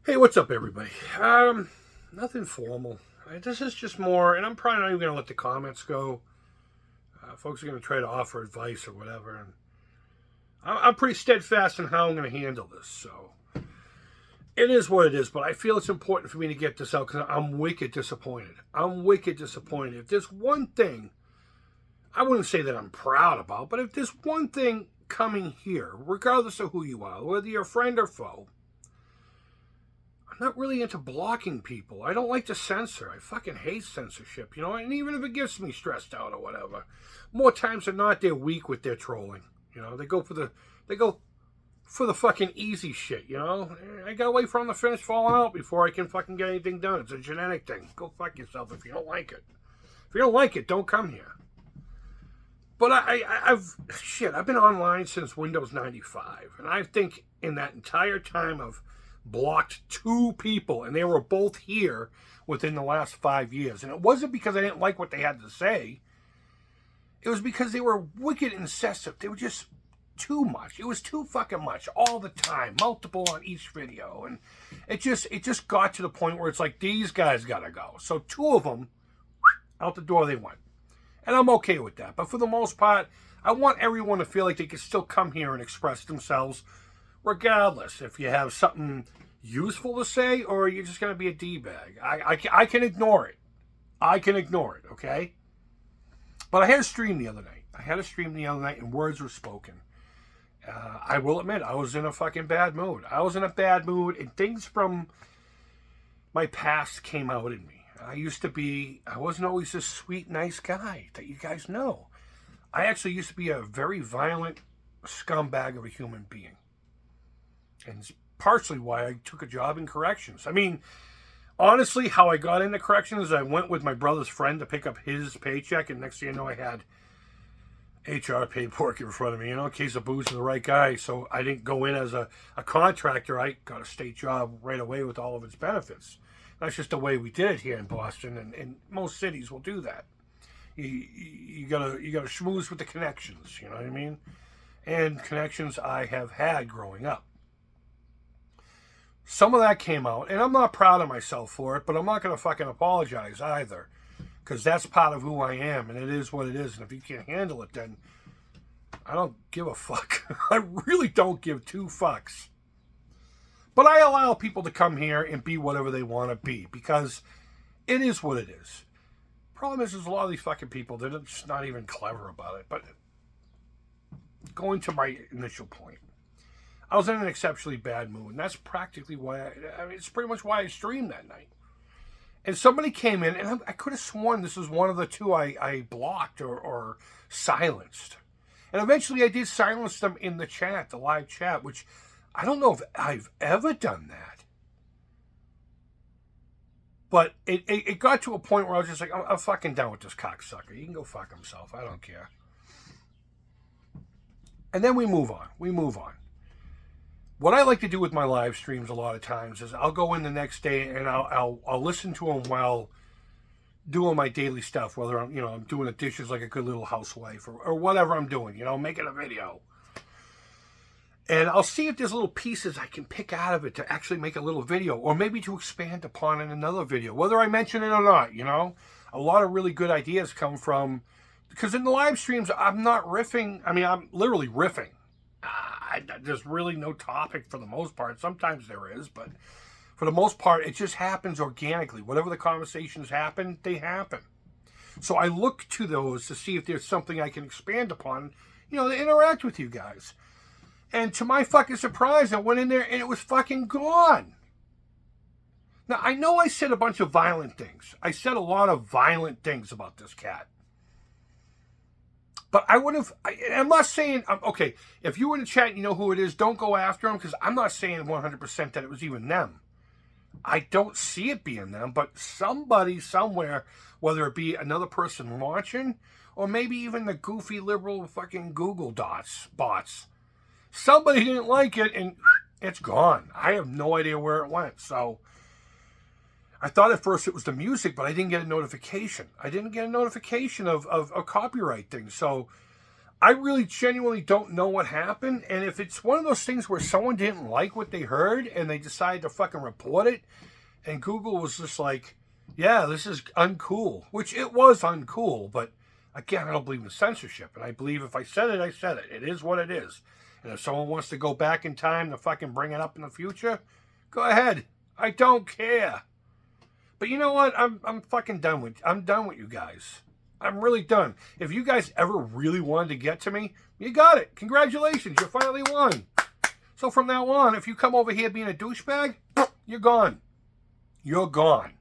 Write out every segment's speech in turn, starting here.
Hey, what's up, everybody? Nothing formal. This is just more, and I'm probably not even going to let the comments go. Folks are going to try to offer advice or whatever, and I'm pretty steadfast in how I'm going to handle this. So it is what it is, but I feel it's important for me to get this out because I'm wicked disappointed. I'm wicked disappointed. If there's one thing, I wouldn't say that I'm proud about, but if there's one thing coming here, regardless of who you are, whether you're a friend or foe, I'm not really into blocking people. I don't like to censor. I fucking hate censorship, you know? And even if it gets me stressed out or whatever, more times than not, they're weak with their trolling. You know, they go for the fucking easy shit, you know? I gotta wait for them to finish falling out before I can fucking get anything done. It's a genetic thing. Go fuck yourself if you don't like it. If you don't like it, don't come here. But I've been online since Windows 95, and I think in that entire time I've blocked 2 people, and they were both here within the last 5 years. And it wasn't because I didn't like what they had to say. It was because they were wicked incessant. They were just too much. It was too fucking much all the time, multiple on each video, and it just got to the point where it's like, these guys gotta go. So 2 of them, out the door they went. And I'm okay with that. But for the most part, I want everyone to feel like they can still come here and express themselves, regardless if you have something useful to say or you're just going to be a D-bag. I can ignore it. I can ignore it, okay? But I had a stream the other night. And words were spoken. I will admit, I was in a fucking bad mood. And things from my past came out in me. I wasn't always this sweet, nice guy that you guys know. I actually used to be a very violent scumbag of a human being. And it's partially why I took a job in corrections. I mean, honestly, how I got into corrections is I went with my brother's friend to pick up his paycheck, and next thing you know, I had HR paperwork in front of me, you know, in case of boozing the right guy. So I didn't go in as a contractor. I got a state job right away with all of its benefits. That's just the way we did it here in Boston, and most cities will do that. You gotta schmooze with the connections, you know what I mean? And connections I have had growing up. Some of that came out, and I'm not proud of myself for it, but I'm not gonna fucking apologize either, because that's part of who I am, and it is what it is. And if you can't handle it, then I don't give a fuck. I really don't give 2 fucks. But I allow people to come here and be whatever they want to be, because it is what it is. Problem is, there's a lot of these fucking people that are just not even clever about it. But going to my initial point, I was in an exceptionally bad mood, and that's practically why it's pretty much why I streamed that night. And somebody came in, and I could have sworn this was one of the 2 I blocked or silenced. And eventually I did silence them in the chat, the live chat, which I don't know if I've ever done that. But it got to a point where I was just like, I'm fucking done with this cocksucker. He can go fuck himself. I don't care. And then we move on. What I like to do with my live streams a lot of times is I'll go in the next day and I'll listen to them while doing my daily stuff, whether I'm doing the dishes like a good little housewife or whatever I'm doing, making a video. And I'll see if there's little pieces I can pick out of it to actually make a little video, or maybe to expand upon in another video, whether I mention it or not, A lot of really good ideas come from, because in the live streams, I'm not riffing. I mean, I'm literally riffing. There's really no topic for the most part. Sometimes there is, but for the most part, it just happens organically. Whatever the conversations happen, they happen. So I look to those to see if there's something I can expand upon, to interact with you guys. And to my fucking surprise, I went in there and it was fucking gone. Now, I know I said a bunch of violent things. I said a lot of violent things about this cat. But I'm not saying, okay, if you were in the chat and you know who it is, don't go after him, because I'm not saying 100% that it was even them. I don't see it being them, but somebody somewhere, whether it be another person launching, or maybe even the goofy liberal fucking Google bots, somebody didn't like it, and it's gone. I have no idea where it went. So I thought at first it was the music, but I didn't get a notification. I didn't get a notification of copyright things. So I really genuinely don't know what happened. And if it's one of those things where someone didn't like what they heard and they decided to fucking report it, and Google was just like, yeah, this is uncool, which it was uncool, but again, I don't believe in censorship. And I believe if I said it, I said it. It is what it is. And if someone wants to go back in time to fucking bring it up in the future, go ahead. I don't care. But you know what? I'm fucking done with. I'm done with you guys. I'm really done. If you guys ever really wanted to get to me, you got it. Congratulations, you finally won. So from now on, if you come over here being a douchebag, you're gone. You're gone.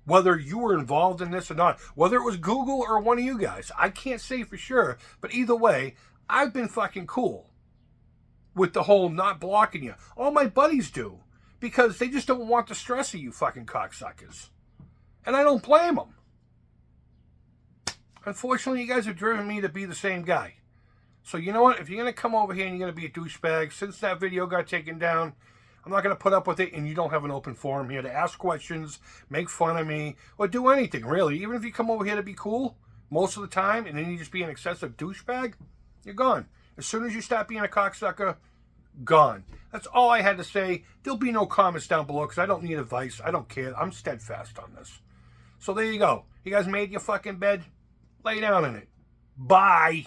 Whether you were involved in this or not, whether it was Google or one of you guys, I can't say for sure. But either way, I've been fucking cool with the whole not blocking you. All my buddies do, because they just don't want the stress of you fucking cocksuckers. And I don't blame them. Unfortunately, you guys have driven me to be the same guy. So you know what? If you're going to come over here and you're going to be a douchebag, since that video got taken down, I'm not going to put up with it, and you don't have an open forum here to ask questions, make fun of me, or do anything, really. Even if you come over here to be cool most of the time, and then you just be an excessive douchebag, you're gone. As soon as you stop being a cocksucker, gone. That's all I had to say. There'll be no comments down below, because I don't need advice. I don't care. I'm steadfast on this. So there you go. You guys made your fucking bed? Lay down in it. Bye.